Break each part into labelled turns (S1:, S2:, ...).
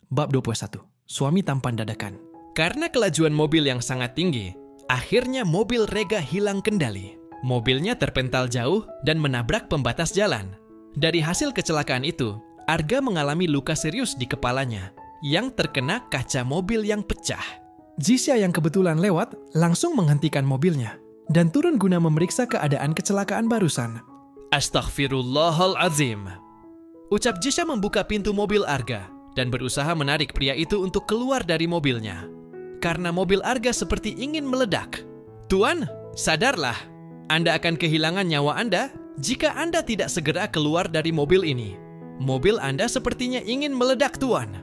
S1: bab 21. Suami tampan dadakan.
S2: Karena kelajuan mobil yang sangat tinggi, akhirnya mobil Rega hilang kendali. Mobilnya terpental jauh dan menabrak pembatas jalan. Dari hasil kecelakaan itu, Arga mengalami luka serius di kepalanya yang terkena kaca mobil yang pecah.
S1: Jisha yang kebetulan lewat langsung menghentikan mobilnya dan turun guna memeriksa keadaan kecelakaan barusan.
S2: Astaghfirullahalazim. Ucap Jisha membuka pintu mobil Arga dan berusaha menarik pria itu untuk keluar dari mobilnya. Karena mobil Arga seperti ingin meledak. Tuan, sadarlah. Anda akan kehilangan nyawa Anda jika Anda tidak segera keluar dari mobil ini. Mobil Anda sepertinya ingin meledak, Tuan.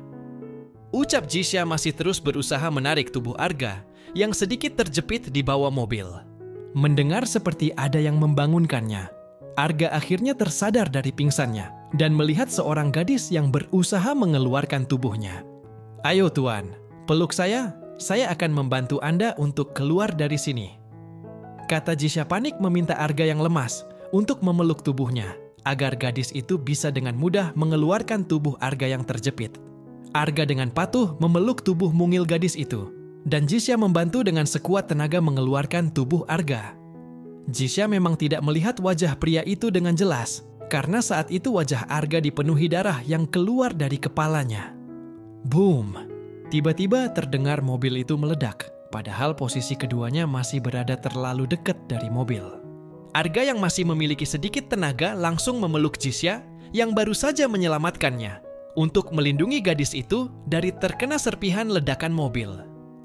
S2: Ucap Jisha masih terus berusaha menarik tubuh Arga yang sedikit terjepit di bawah mobil.
S1: Mendengar seperti ada yang membangunkannya, Arga akhirnya tersadar dari pingsannya dan melihat seorang gadis yang berusaha mengeluarkan tubuhnya. Ayo Tuan, peluk saya akan membantu Anda untuk keluar dari sini. Kata Jisha panik meminta Arga yang lemas untuk memeluk tubuhnya, agar gadis itu bisa dengan mudah mengeluarkan tubuh Arga yang terjepit. Arga dengan patuh memeluk tubuh mungil gadis itu, dan Jisha membantu dengan sekuat tenaga mengeluarkan tubuh Arga. Jisha memang tidak melihat wajah pria itu dengan jelas, karena saat itu wajah Arga dipenuhi darah yang keluar dari kepalanya. Boom! Tiba-tiba terdengar mobil itu meledak, padahal posisi keduanya masih berada terlalu dekat dari mobil.
S2: Arga yang masih memiliki sedikit tenaga langsung memeluk Jisha yang baru saja menyelamatkannya untuk melindungi gadis itu dari terkena serpihan ledakan mobil.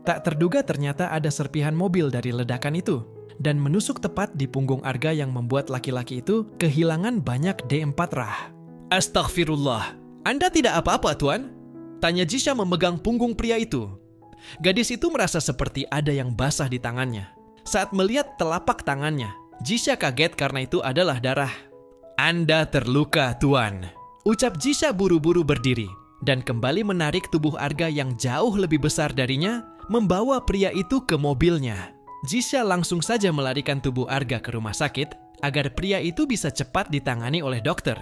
S1: Tak terduga ternyata ada serpihan mobil dari ledakan itu dan menusuk tepat di punggung Arga yang membuat laki-laki itu kehilangan banyak D4 rah.
S2: Astaghfirullah, Anda tidak apa-apa, Tuan? Tanya Jisha memegang punggung pria itu. Gadis itu merasa seperti ada yang basah di tangannya. Saat melihat telapak tangannya, Jisha kaget karena itu adalah darah. Anda terluka, Tuan. Ucap Jisha buru-buru berdiri dan kembali menarik tubuh Arga yang jauh lebih besar darinya, membawa pria itu ke mobilnya. Jisha langsung saja melarikan tubuh Arga ke rumah sakit agar pria itu bisa cepat ditangani oleh dokter.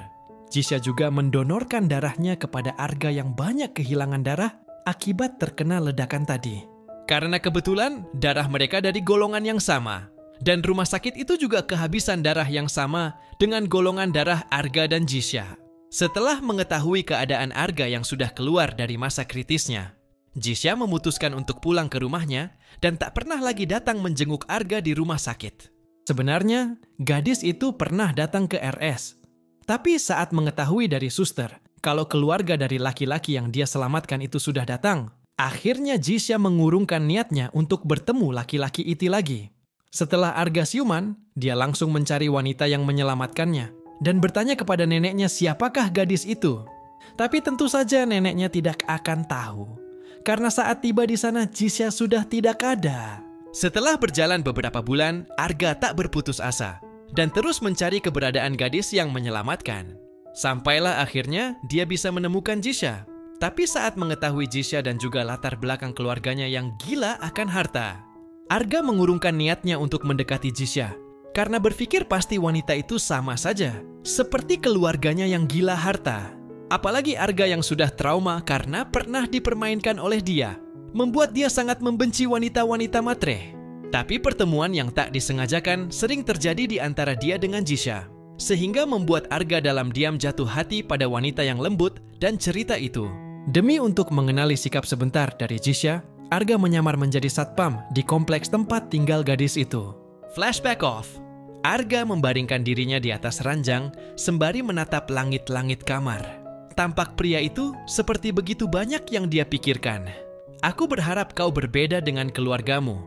S2: Jisha juga mendonorkan darahnya kepada Arga yang banyak kehilangan darah akibat terkena ledakan tadi. Karena kebetulan darah mereka dari golongan yang sama, dan rumah sakit itu juga kehabisan darah yang sama dengan golongan darah Arga dan Jisha. Setelah mengetahui keadaan Arga yang sudah keluar dari masa kritisnya, Jisha memutuskan untuk pulang ke rumahnya dan tak pernah lagi datang menjenguk Arga di rumah sakit.
S1: Sebenarnya, gadis itu pernah datang ke RS. Tapi saat mengetahui dari suster kalau keluarga dari laki-laki yang dia selamatkan itu sudah datang, akhirnya Jisha mengurungkan niatnya untuk bertemu laki-laki itu lagi. Setelah Arga siuman, dia langsung mencari wanita yang menyelamatkannya dan bertanya kepada neneknya siapakah gadis itu. Tapi tentu saja neneknya tidak akan tahu. Karena saat tiba di sana, Jisha sudah tidak ada.
S2: Setelah berjalan beberapa bulan, Arga tak berputus asa dan terus mencari keberadaan gadis yang menyelamatkan. Sampailah akhirnya dia bisa menemukan Jisha. Tapi saat mengetahui Jisha dan juga latar belakang keluarganya yang gila akan harta, Arga mengurungkan niatnya untuk mendekati Jisha karena berpikir pasti wanita itu sama saja seperti keluarganya yang gila harta. Apalagi Arga yang sudah trauma karena pernah dipermainkan oleh dia, membuat dia sangat membenci wanita-wanita matre. Tapi pertemuan yang tak disengajakan sering terjadi di antara dia dengan Jisha, sehingga membuat Arga dalam diam jatuh hati pada wanita yang lembut dan cerita itu.
S1: Demi untuk mengenali sikap sebentar dari Jisha, Arga menyamar menjadi satpam di kompleks tempat tinggal gadis itu.
S2: Flashback off. Arga membaringkan dirinya di atas ranjang sembari menatap langit-langit kamar. Tampak pria itu seperti begitu banyak yang dia pikirkan. Aku berharap kau berbeda dengan keluargamu.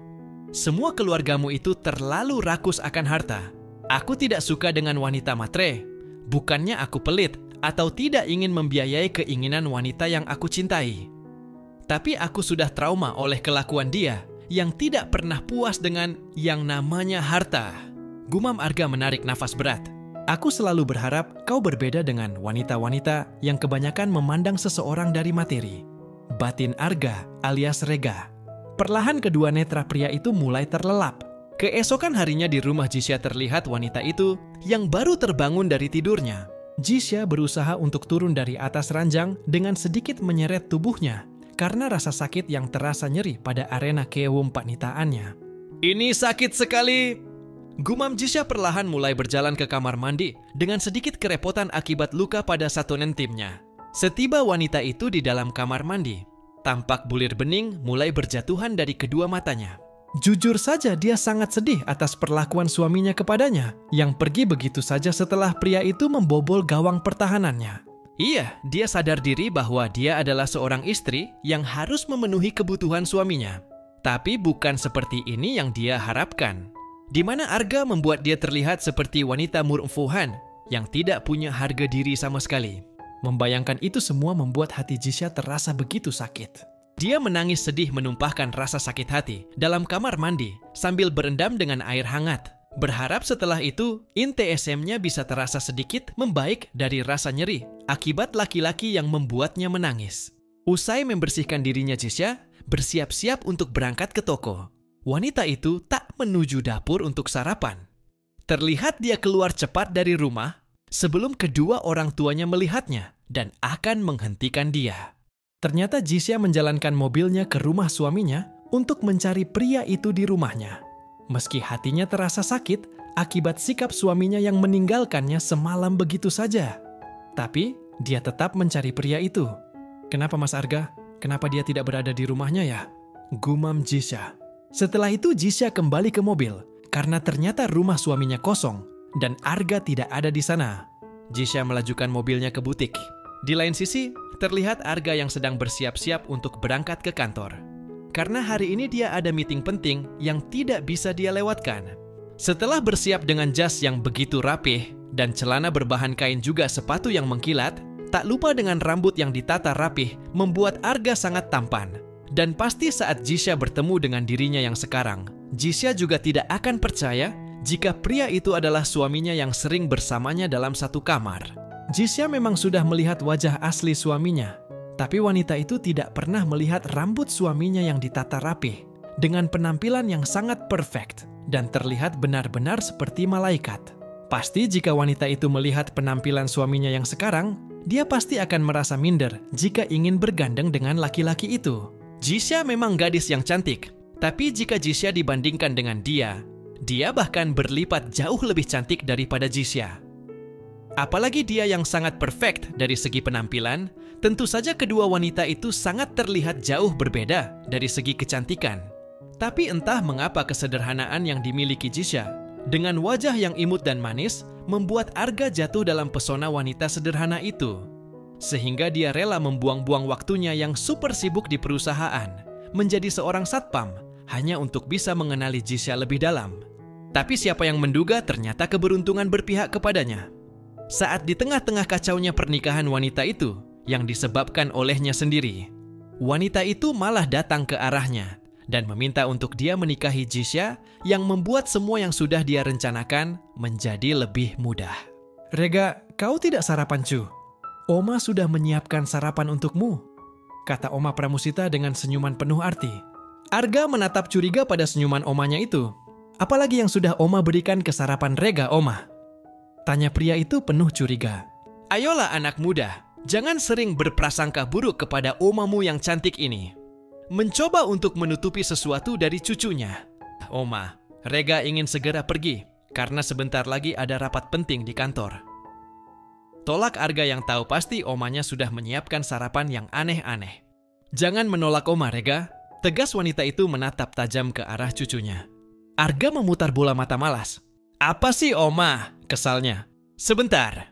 S2: Semua keluargamu itu terlalu rakus akan harta. Aku tidak suka dengan wanita matre. Bukannya aku pelit atau tidak ingin membiayai keinginan wanita yang aku cintai. Tapi aku sudah trauma oleh kelakuan dia yang tidak pernah puas dengan yang namanya harta. Gumam Arga menarik nafas berat.
S1: Aku selalu berharap kau berbeda dengan wanita-wanita yang kebanyakan memandang seseorang dari materi. Batin Arga alias Rega. Perlahan kedua netra pria itu mulai terlelap. Keesokan harinya di rumah Jisha terlihat wanita itu yang baru terbangun dari tidurnya. Jisha berusaha untuk turun dari atas ranjang dengan sedikit menyeret tubuhnya karena rasa sakit yang terasa nyeri pada arena keewum panitaannya.
S2: Ini sakit sekali. Gumam Jisha perlahan mulai berjalan ke kamar mandi dengan sedikit kerepotan akibat luka pada satonen timnya. Setiba wanita itu di dalam kamar mandi, tampak bulir bening mulai berjatuhan dari kedua matanya.
S1: Jujur saja dia sangat sedih atas perlakuan suaminya kepadanya yang pergi begitu saja setelah pria itu membobol gawang pertahanannya.
S2: Iya, dia sadar diri bahwa dia adalah seorang istri yang harus memenuhi kebutuhan suaminya. Tapi bukan seperti ini yang dia harapkan. Di mana Arga membuat dia terlihat seperti wanita murumfuhan yang tidak punya harga diri sama sekali.
S1: Membayangkan itu semua membuat hati Jisha terasa begitu sakit.
S2: Dia menangis sedih menumpahkan rasa sakit hati dalam kamar mandi sambil berendam dengan air hangat. Berharap setelah itu, INTSM-nya bisa terasa sedikit membaik dari rasa nyeri akibat laki-laki yang membuatnya menangis. Usai membersihkan dirinya Jisha, bersiap-siap untuk berangkat ke toko. Wanita itu tak menuju dapur untuk sarapan. Terlihat dia keluar cepat dari rumah sebelum kedua orang tuanya melihatnya dan akan menghentikan dia.
S1: Ternyata Jisha menjalankan mobilnya ke rumah suaminya untuk mencari pria itu di rumahnya. Meski hatinya terasa sakit akibat sikap suaminya yang meninggalkannya semalam begitu saja. Tapi dia tetap mencari pria itu. Kenapa Mas Arga? Kenapa dia tidak berada di rumahnya ya? Gumam Jisha. Setelah itu Jisha kembali ke mobil karena ternyata rumah suaminya kosong dan Arga tidak ada di sana.
S2: Jisha melajukan mobilnya ke butik. Di lain sisi, terlihat Arga yang sedang bersiap-siap untuk berangkat ke kantor. Karena hari ini dia ada meeting penting yang tidak bisa dia lewatkan. Setelah bersiap dengan jas yang begitu rapih dan celana berbahan kain juga sepatu yang mengkilat, tak lupa dengan rambut yang ditata rapih membuat Arga sangat tampan. Dan pasti saat Jisha bertemu dengan dirinya yang sekarang, Jisha juga tidak akan percaya jika pria itu adalah suaminya yang sering bersamanya dalam satu kamar.
S1: Jisha memang sudah melihat wajah asli suaminya, tapi wanita itu tidak pernah melihat rambut suaminya yang ditata rapih dengan penampilan yang sangat perfect dan terlihat benar-benar seperti malaikat. Pasti jika wanita itu melihat penampilan suaminya yang sekarang, dia pasti akan merasa minder jika ingin bergandeng dengan laki-laki itu.
S2: Jisha memang gadis yang cantik, tapi jika Jisha dibandingkan dengan dia bahkan berlipat jauh lebih cantik daripada Jisha. Apalagi dia yang sangat perfect dari segi penampilan, tentu saja kedua wanita itu sangat terlihat jauh berbeda dari segi kecantikan. Tapi entah mengapa kesederhanaan yang dimiliki Jisha dengan wajah yang imut dan manis membuat Arga jatuh dalam pesona wanita sederhana itu. Sehingga dia rela membuang-buang waktunya yang super sibuk di perusahaan menjadi seorang satpam hanya untuk bisa mengenali Jisha lebih dalam. Tapi siapa yang menduga ternyata keberuntungan berpihak kepadanya. Saat di tengah-tengah kacaunya pernikahan wanita itu yang disebabkan olehnya sendiri, wanita itu malah datang ke arahnya dan meminta untuk dia menikahi Jisha yang membuat semua yang sudah dia rencanakan menjadi lebih mudah.
S1: Rega, kau tidak sarapan cu? Oma sudah menyiapkan sarapan untukmu, kata Oma Pramusita dengan senyuman penuh arti. Arga menatap curiga pada senyuman omanya itu. Apalagi yang sudah Oma berikan ke sarapan Rega, Oma? Tanya pria itu penuh curiga.
S2: Ayolah anak muda, jangan sering berprasangka buruk kepada omamu yang cantik ini. Mencoba untuk menutupi sesuatu dari cucunya. Oma, Rega ingin segera pergi karena sebentar lagi ada rapat penting di kantor. Tolak Arga yang tahu pasti omanya sudah menyiapkan sarapan yang aneh-aneh. Jangan menolak Oma, Rega. Tegas wanita itu menatap tajam ke arah cucunya. Arga memutar bola mata malas. Apa sih Oma? Kesalnya. Sebentar.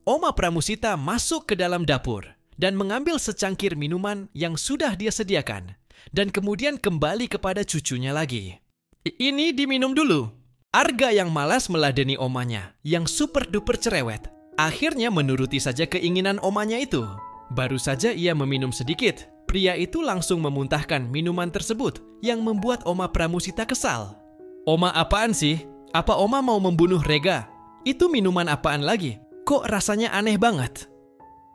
S2: Oma Pramusita masuk ke dalam dapur dan mengambil secangkir minuman yang sudah dia sediakan dan kemudian kembali kepada cucunya lagi. Ini diminum dulu. Arga yang malas meladeni omanya yang super duper cerewet akhirnya menuruti saja keinginan omanya itu. Baru saja ia meminum sedikit, pria itu langsung memuntahkan minuman tersebut yang membuat Oma Pramusita kesal. Oma apaan sih? Apa Oma mau membunuh Rega? Itu minuman apaan lagi? Kok rasanya aneh banget?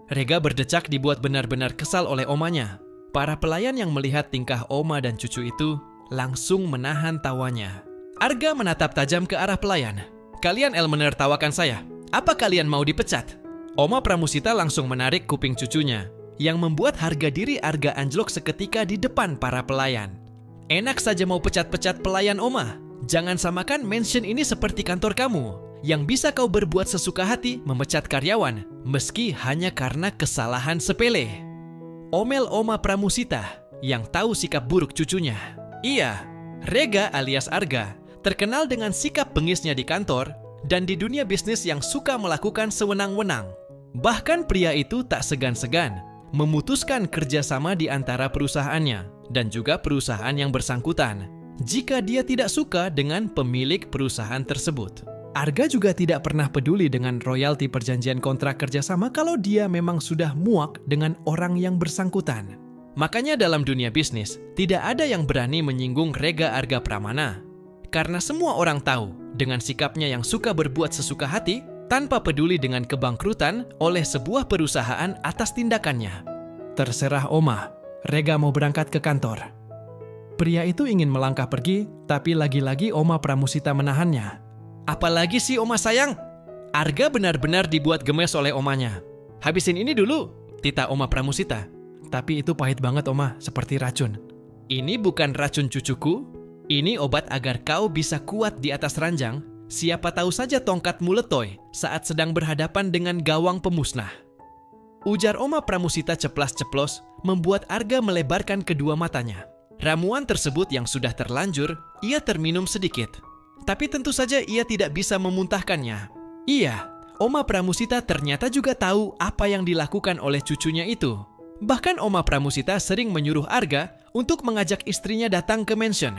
S2: Rega berdecak dibuat benar-benar kesal oleh omanya. Para pelayan yang melihat tingkah Oma dan cucu itu langsung menahan tawanya. Arga menatap tajam ke arah pelayan. Kalian Elmener tawakan saya. Apa kalian mau dipecat? Oma Pramusita langsung menarik kuping cucunya, yang membuat harga diri Arga anjlok seketika di depan para pelayan. Enak saja mau pecat-pecat pelayan, Oma. Jangan samakan mansion ini seperti kantor kamu, yang bisa kau berbuat sesuka hati memecat karyawan, meski hanya karena kesalahan sepele. Omel Oma Pramusita, yang tahu sikap buruk cucunya. Iya, Rega alias Arga, terkenal dengan sikap bengisnya di kantor, dan di dunia bisnis yang suka melakukan sewenang-wenang. Bahkan pria itu tak segan-segan memutuskan kerjasama di antara perusahaannya dan juga perusahaan yang bersangkutan jika dia tidak suka dengan pemilik perusahaan tersebut.
S1: Arga juga tidak pernah peduli dengan royalti perjanjian kontrak kerjasama kalau dia memang sudah muak dengan orang yang bersangkutan.
S2: Makanya dalam dunia bisnis, tidak ada yang berani menyinggung Rega Arga Pramana. Karena semua orang tahu dengan sikapnya yang suka berbuat sesuka hati, tanpa peduli dengan kebangkrutan oleh sebuah perusahaan atas tindakannya.
S1: Terserah Oma, Rega mau berangkat ke kantor. Pria itu ingin melangkah pergi, tapi lagi-lagi Oma Pramusita menahannya.
S2: Apalagi sih Oma sayang? Arga benar-benar dibuat gemes oleh omanya. Habisin ini dulu, tita Oma Pramusita.
S1: Tapi itu pahit banget Oma, seperti racun.
S2: Ini bukan racun cucuku, ini obat agar kau bisa kuat di atas ranjang. Siapa tahu saja tongkatmu letoy saat sedang berhadapan dengan gawang pemusnah. Ujar Oma Pramusita ceplas-ceplos membuat Arga melebarkan kedua matanya. Ramuan tersebut yang sudah terlanjur, ia terminum sedikit. Tapi tentu saja ia tidak bisa memuntahkannya. Iya, Oma Pramusita ternyata juga tahu apa yang dilakukan oleh cucunya itu. Bahkan Oma Pramusita sering menyuruh Arga untuk mengajak istrinya datang ke mansion.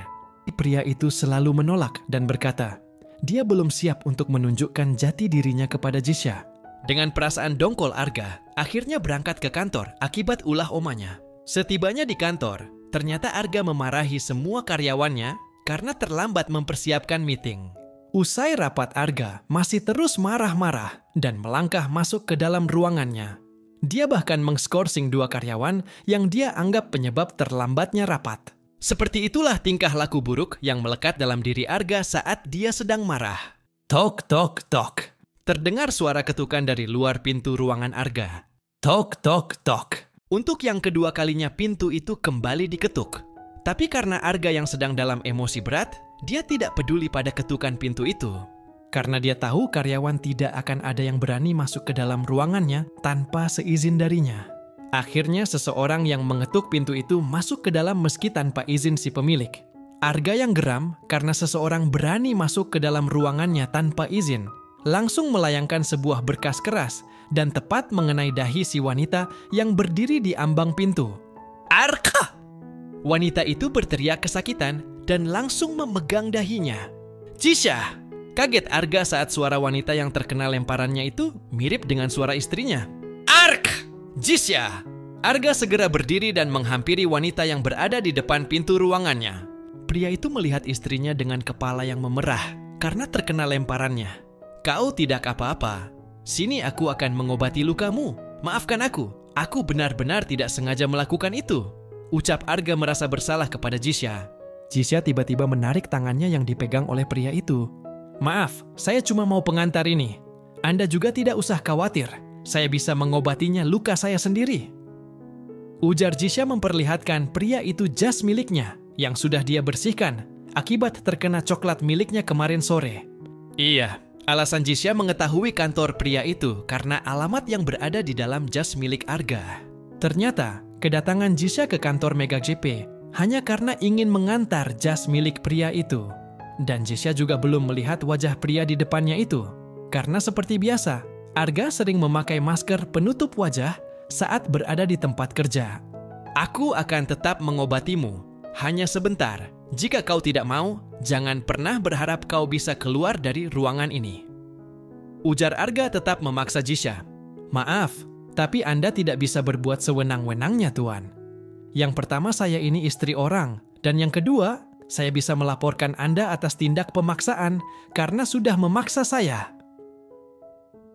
S1: Pria itu selalu menolak dan berkata, dia belum siap untuk menunjukkan jati dirinya kepada Jisha.
S2: Dengan perasaan dongkol Arga, akhirnya berangkat ke kantor akibat ulah omanya. Setibanya di kantor, ternyata Arga memarahi semua karyawannya karena terlambat mempersiapkan meeting.
S1: Usai rapat Arga masih terus marah-marah dan melangkah masuk ke dalam ruangannya. Dia bahkan mengskorsing dua karyawan yang dia anggap penyebab terlambatnya rapat.
S2: Seperti itulah tingkah laku buruk yang melekat dalam diri Arga saat dia sedang marah.
S1: Tok, tok, tok.
S2: Terdengar suara ketukan dari luar pintu ruangan Arga.
S1: Tok, tok, tok.
S2: Untuk yang kedua kalinya pintu itu kembali diketuk. Tapi karena Arga yang sedang dalam emosi berat, dia tidak peduli pada ketukan pintu itu.
S1: Karena dia tahu karyawan tidak akan ada yang berani masuk ke dalam ruangannya tanpa seizin darinya. Akhirnya seseorang yang mengetuk pintu itu masuk ke dalam meski tanpa izin si pemilik. Arga yang geram karena seseorang berani masuk ke dalam ruangannya tanpa izin, langsung melayangkan sebuah berkas keras dan tepat mengenai dahi si wanita yang berdiri di ambang pintu.
S2: Arka! Wanita itu berteriak kesakitan dan langsung memegang dahinya. Jisha! Kaget Arga saat suara wanita yang terkena lemparannya itu mirip dengan suara istrinya. Ark! Jisha! Arga segera berdiri dan menghampiri wanita yang berada di depan pintu ruangannya. Pria itu melihat istrinya dengan kepala yang memerah karena terkena lemparannya. Kau tidak apa-apa. Sini aku akan mengobati lukamu. Maafkan aku benar-benar tidak sengaja melakukan itu. Ucap Arga merasa bersalah kepada Jisha.
S1: Jisha tiba-tiba menarik tangannya yang dipegang oleh pria itu. Maaf, saya cuma mau pengantar ini. Anda juga tidak usah khawatir. Saya bisa mengobatinya luka saya sendiri. Ujar Jisha memperlihatkan pria itu jas miliknya yang sudah dia bersihkan akibat terkena coklat miliknya kemarin sore.
S2: Iya, alasan Jisha mengetahui kantor pria itu karena alamat yang berada di dalam jas milik Arga.
S1: Ternyata kedatangan Jisha ke kantor Mega JP hanya karena ingin mengantar jas milik pria itu. Dan Jisha juga belum melihat wajah pria di depannya itu. Karena seperti biasa, Arga sering memakai masker penutup wajah saat berada di tempat kerja.
S2: Aku akan tetap mengobatimu, hanya sebentar. Jika kau tidak mau, jangan pernah berharap kau bisa keluar dari ruangan ini. Ujar Arga tetap memaksa Jisha.
S1: Maaf, tapi Anda tidak bisa berbuat sewenang-wenangnya, Tuan. Yang pertama, saya ini istri orang. Dan yang kedua, saya bisa melaporkan Anda atas tindak pemaksaan karena sudah memaksa saya.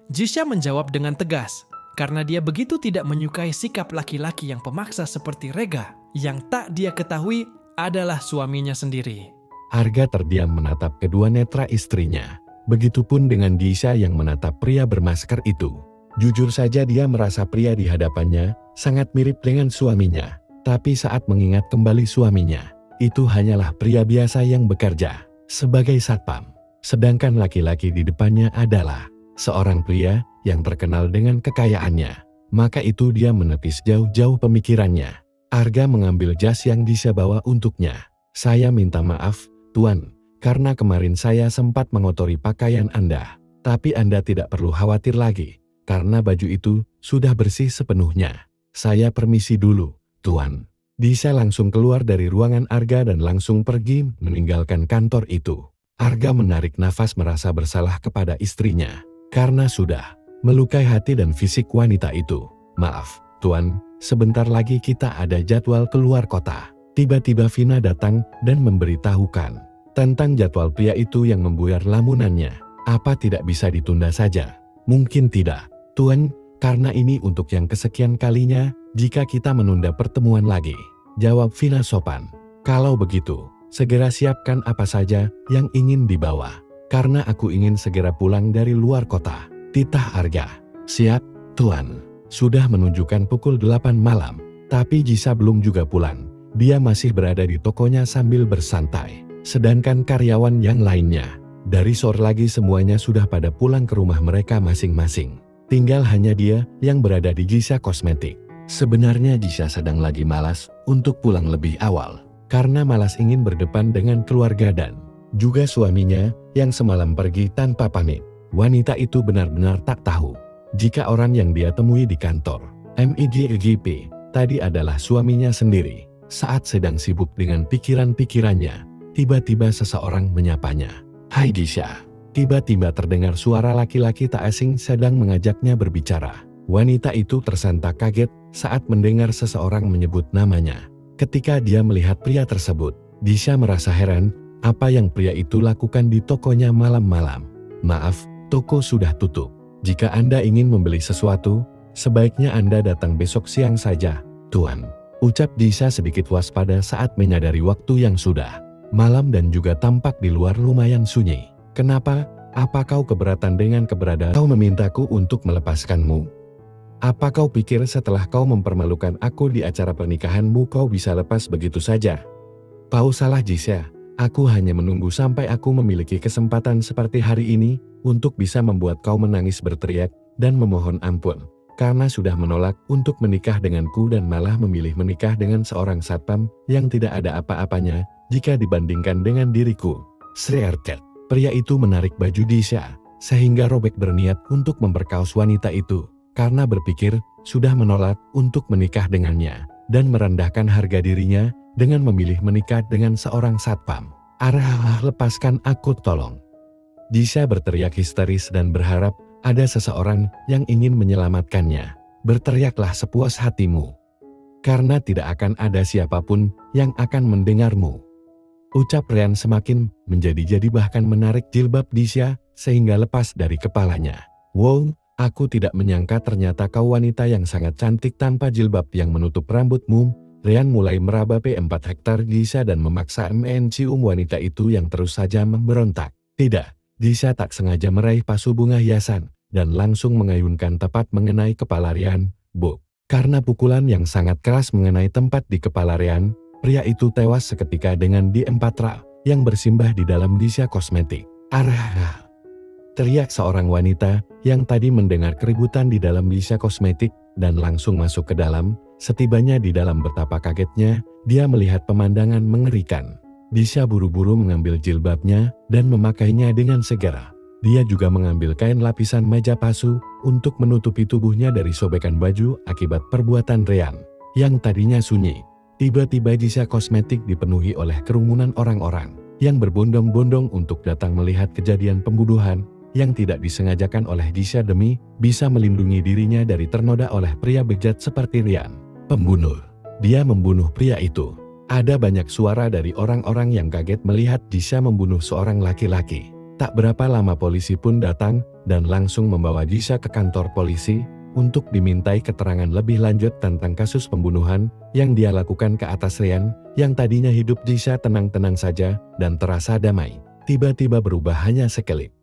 S1: Jisha menjawab dengan tegas, karena dia begitu tidak menyukai sikap laki-laki yang pemaksa seperti Rega, yang tak dia ketahui adalah suaminya sendiri.
S3: Arga terdiam menatap kedua netra istrinya. Begitupun dengan Jisha yang menatap pria bermasker itu. Jujur saja dia merasa pria di hadapannya sangat mirip dengan suaminya. Tapi saat mengingat kembali suaminya, itu hanyalah pria biasa yang bekerja sebagai satpam. Sedangkan laki-laki di depannya adalah seorang pria yang terkenal dengan kekayaannya. Maka itu dia menepis jauh-jauh pemikirannya. Arga mengambil jas yang Disha bawa untuknya. Saya minta maaf, Tuan, karena kemarin saya sempat mengotori pakaian Anda. Tapi Anda tidak perlu khawatir lagi, karena baju itu sudah bersih sepenuhnya. Saya permisi dulu, Tuan. Disha langsung keluar dari ruangan Arga dan langsung pergi meninggalkan kantor itu. Arga menarik nafas merasa bersalah kepada istrinya, karena sudah melukai hati dan fisik wanita itu. Maaf, Tuan, sebentar lagi kita ada jadwal keluar kota. Tiba-tiba Vina datang dan memberitahukan tentang jadwal pria itu yang membuyar lamunannya. Apa tidak bisa ditunda saja? Mungkin tidak, Tuan, karena ini untuk yang kesekian kalinya jika kita menunda pertemuan lagi. Jawab Vina sopan. Kalau begitu, segera siapkan apa saja yang ingin dibawa. Karena aku ingin segera pulang dari luar kota. Titah Arga. Siap, Tuan. Sudah menunjukkan pukul 8 malam, tapi Disha belum juga pulang. Dia masih berada di tokonya sambil bersantai. Sedangkan karyawan yang lainnya, dari sore lagi semuanya sudah pada pulang ke rumah mereka masing-masing. Tinggal hanya dia yang berada di Disha Kosmetik. Sebenarnya Disha sedang lagi malas untuk pulang lebih awal, karena malas ingin berdepan dengan keluarga dan juga suaminya yang semalam pergi tanpa pamit. Wanita itu benar-benar tak tahu jika orang yang dia temui di kantor MIGP tadi adalah suaminya sendiri. Saat sedang sibuk dengan pikiran-pikirannya, tiba-tiba seseorang menyapanya. Hai Disha. Tiba-tiba terdengar suara laki-laki tak asing sedang mengajaknya berbicara. Wanita itu tersentak kaget saat mendengar seseorang menyebut namanya. Ketika dia melihat pria tersebut, Disha merasa heran apa yang pria itu lakukan di tokonya malam-malam. Maaf, toko sudah tutup. Jika Anda ingin membeli sesuatu, sebaiknya Anda datang besok siang saja, Tuan. Ucap Disha sedikit waspada saat menyadari waktu yang sudah malam dan juga tampak di luar lumayan sunyi. Kenapa? Apa kau keberatan dengan keberadaan kau memintaku untuk melepaskanmu? Apa kau pikir setelah kau mempermalukan aku di acara pernikahanmu kau bisa lepas begitu saja? Kau salah Disha. Aku hanya menunggu sampai aku memiliki kesempatan seperti hari ini untuk bisa membuat kau menangis berteriak dan memohon ampun. Karena sudah menolak untuk menikah denganku dan malah memilih menikah dengan seorang satpam yang tidak ada apa-apanya jika dibandingkan dengan diriku. Sreerket. Pria itu menarik baju Disha sehingga robek berniat untuk memperkaos wanita itu karena berpikir sudah menolak untuk menikah dengannya dan merendahkan harga dirinya dengan memilih menikah dengan seorang satpam. Arah, lepaskan aku tolong. Disha berteriak histeris dan berharap ada seseorang yang ingin menyelamatkannya. Berteriaklah sepuas hatimu, karena tidak akan ada siapapun yang akan mendengarmu. Ucap Ryan semakin menjadi-jadi bahkan menarik jilbab Disha sehingga lepas dari kepalanya. Wow, aku tidak menyangka ternyata kau wanita yang sangat cantik tanpa jilbab yang menutup rambutmu. Ryan mulai meraba P4 hektar Disha dan memaksa mencium wanita itu yang terus saja memberontak. Tidak, Disha tak sengaja meraih pasu bunga hiasan dan langsung mengayunkan tepat mengenai kepala Ryan. Karena pukulan yang sangat keras mengenai tempat di kepala Ryan, pria itu tewas seketika dengan D4 yang bersimbah di dalam Disha Kosmetik. Arah! Teriak seorang wanita yang tadi mendengar keributan di dalam Disha Kosmetik dan langsung masuk ke dalam. Setibanya di dalam betapa kagetnya, dia melihat pemandangan mengerikan. Disha buru-buru mengambil jilbabnya dan memakainya dengan segera. Dia juga mengambil kain lapisan Majapahit untuk menutupi tubuhnya dari sobekan baju akibat perbuatan Ryan yang tadinya sunyi. Tiba-tiba Disha Kosmetik dipenuhi oleh kerumunan orang-orang yang berbondong-bondong untuk datang melihat kejadian pembunuhan yang tidak disengajakan oleh Disha demi bisa melindungi dirinya dari ternoda oleh pria bejat seperti Ryan. Pembunuh. Dia membunuh pria itu. Ada banyak suara dari orang-orang yang kaget melihat Disha membunuh seorang laki-laki. Tak berapa lama polisi pun datang dan langsung membawa Disha ke kantor polisi untuk dimintai keterangan lebih lanjut tentang kasus pembunuhan yang dia lakukan ke atas Ryan yang tadinya hidup Disha tenang-tenang saja dan terasa damai. Tiba-tiba berubah hanya sekelip.